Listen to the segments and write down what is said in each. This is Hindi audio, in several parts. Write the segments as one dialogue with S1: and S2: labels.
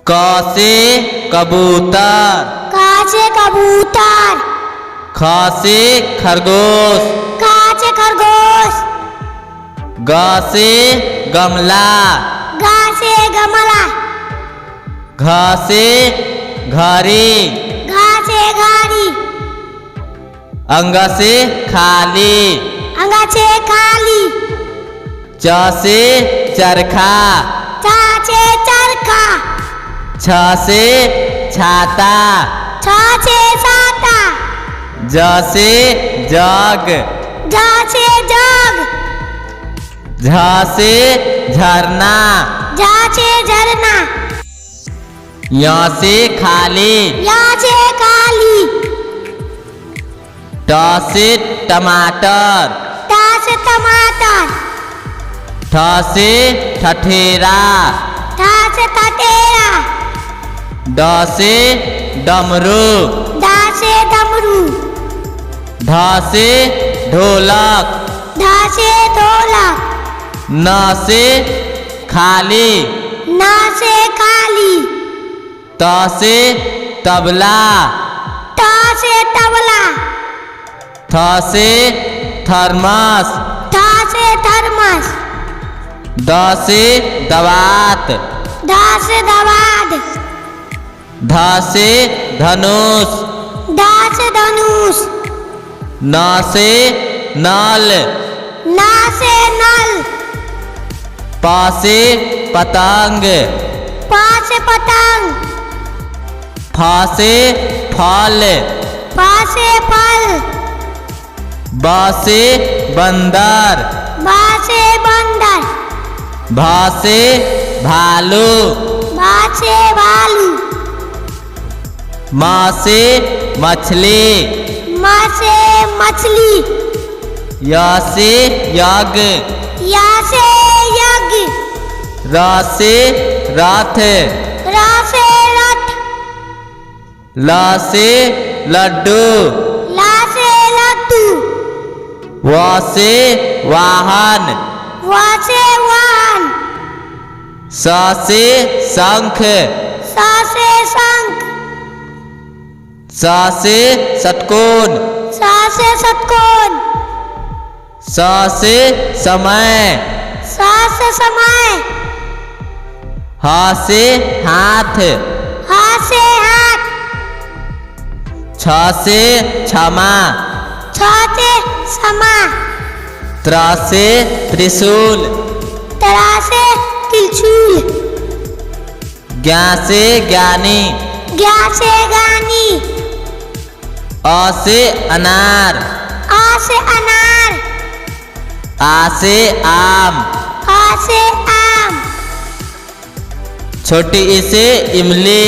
S1: क से कबूतर,
S2: क से कबूतर।
S1: ख से खरगोश,
S2: ख से खरगोश।
S1: ग से गमला,
S2: ग से गमला।
S1: घ से घड़ी,
S2: घ से घड़ी।
S1: अंग से खाली,
S2: अंग से खाली।
S1: च से चरखा,
S2: च से चरखा।
S1: छ से छाता,
S2: छ से छाता।
S1: ज से जग,
S2: ज से जग।
S1: झ से झरना,
S2: झ से झरना।
S1: य से खाली,
S2: य से खाली।
S1: ट से टमाटर,
S2: ट से टमाटर।
S1: ठ से ठठेरा,
S2: ठ से ठठेरा।
S1: ड से डमरू,
S2: ड से डमरू।
S1: ढ से ढोलक,
S2: ढ से ढोलक।
S1: न से खाली,
S2: न से खाली।
S1: त से तबला,
S2: त से तबला।
S1: थ से थर्मस,
S2: थ से थर्मस।
S1: द से दवात,
S2: ध से दवात।
S1: ध से धनुष,
S2: ध से धनुष।
S1: न से नल,
S2: न से नल।
S1: प से पतंग,
S2: प से पतंग।
S1: फ से फल,
S2: फ से फल।
S1: ब से बंदर,
S2: ब से बंदर।
S1: भ से भालू,
S2: भ से भालू।
S1: म से मछली,
S2: म से मछली।
S1: य से यज्ञ,
S2: य से यज्ञ।
S1: र से रथ,
S2: र से रथ।
S1: ल से लड्डू,
S2: ल से लड्डू।
S1: व से वाहन,
S2: व से वाहन।
S1: स से शंख,
S2: स से शंख।
S1: स से षटकोण,
S2: स से षटकोण।
S1: स से समय,
S2: स से समय।
S1: ह से हाथ,
S2: ह से हाथ।
S1: छ से क्षमा,
S2: छ से क्षमा।
S1: त्र से त्रिशूल,
S2: त्र से त्रिशूल।
S1: ज्ञ से ज्ञानी,
S2: ज्ञ से ज्ञानी।
S1: अ से अनार,
S2: अ से अनार।
S1: आ से आम,
S2: आ से आम।
S1: छोटी ई से इमली,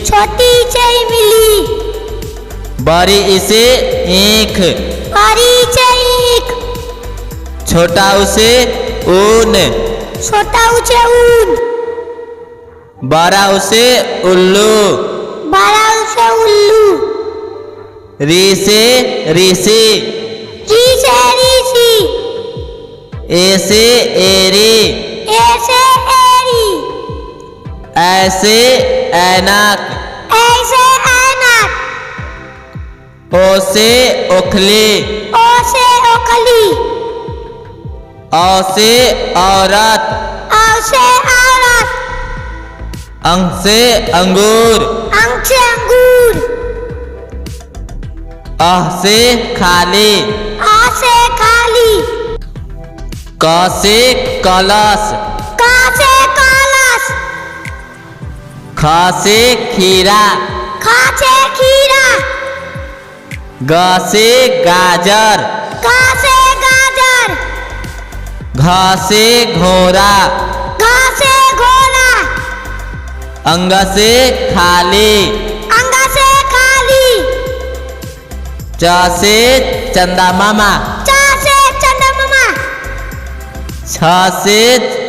S2: छोटी से इमली।
S1: बड़ी ई से ईख,
S2: बड़ी से ईख।
S1: छोटा ऊ से ऊन,
S2: छोटा ऊ से ऊन।
S1: बड़ा ऊ से उल्लू,
S2: बड़ा ऊ से उल्लू।
S1: री से ऋषि,
S2: री से ऋषि।
S1: ए से एरी,
S2: ए से एरी।
S1: ऐ से ऐनक,
S2: ऐसे ऐनक।
S1: ओ से ओखली,
S2: ओ से ओखली।
S1: औ से औरत,
S2: औ से औरत।
S1: अंग से अंगूर,
S2: अंग से अंगूर।
S1: अह से खाली,
S2: आ से खाली।
S1: क से कलश,
S2: क से कलश।
S1: ख से खीरा,
S2: ख से खीरा।
S1: ग से गाजर,
S2: ग से गाजर।
S1: घ से घोड़ा,
S2: घ से घोड़ा।
S1: अंग से खाली,
S2: अंग से खाली।
S1: च से चंदा मामा,
S2: च से चंद्रमा।
S1: छ से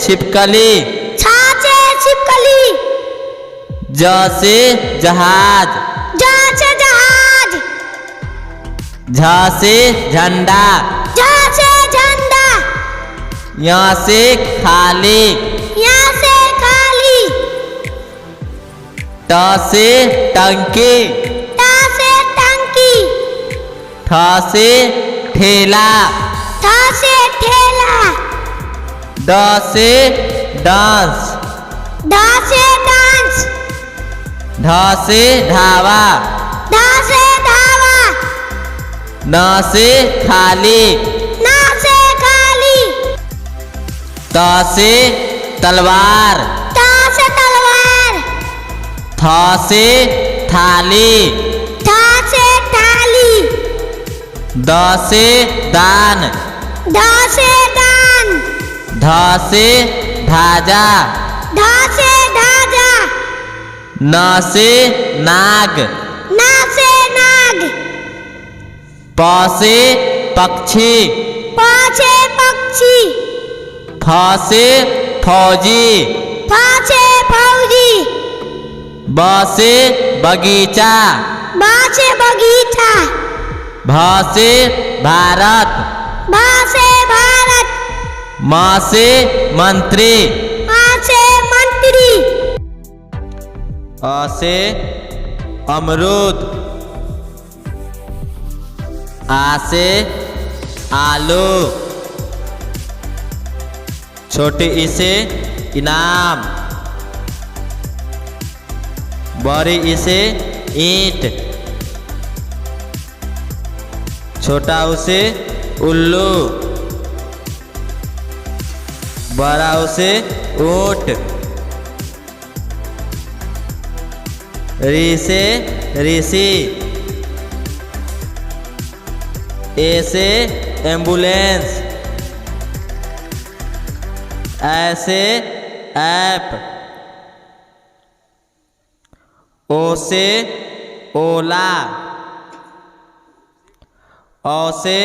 S1: छिपकली,
S2: छ से छिपकली।
S1: ज से जहाज,
S2: ज से जहाज।
S1: झ से झंडा,
S2: झ से झंडा।
S1: यहाँ से खाली,
S2: यहाँ से खाली।
S1: ट से टंकी,
S2: ट से टंकी,
S1: ठ से ठेला,
S2: ठ से ठेला,
S1: ड से डांस,
S2: ढ से डांस,
S1: ढ से ढाबा,
S2: ढ से ढाबा,
S1: न से खाली,
S2: न से खाली,
S1: त से तलवार,
S2: त से तलवार,
S1: थ से थाली,
S2: थ से थाली,
S1: द से दान,
S2: ध से दान,
S1: ध से धाजा,
S2: ध से ढाजा,
S1: न से नाग,
S2: न से नाग,
S1: प से पक्षी,
S2: प से पक्षी,
S1: फ से फौजी,
S2: फ से फौजी,
S1: ब से बगीचा,
S2: ब से बगीचा,
S1: भ से भारत,
S2: भ से भारत,
S1: म से मंत्री,
S2: म से मंत्री,
S1: अ से अमरूद, आ से आलू, छोटी ई से इनाम, बड़ी ई से ईंट, छोटा ऊ से उल्लू, बड़ा ऊ से ऊंट, री से ऋषि, ए से एम्बुलेंस, ऐसे ऐप, ओ से ओला, औ से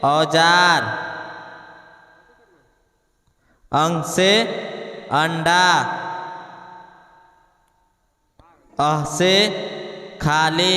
S1: औजार, अंग से अंडा, अह से खाली,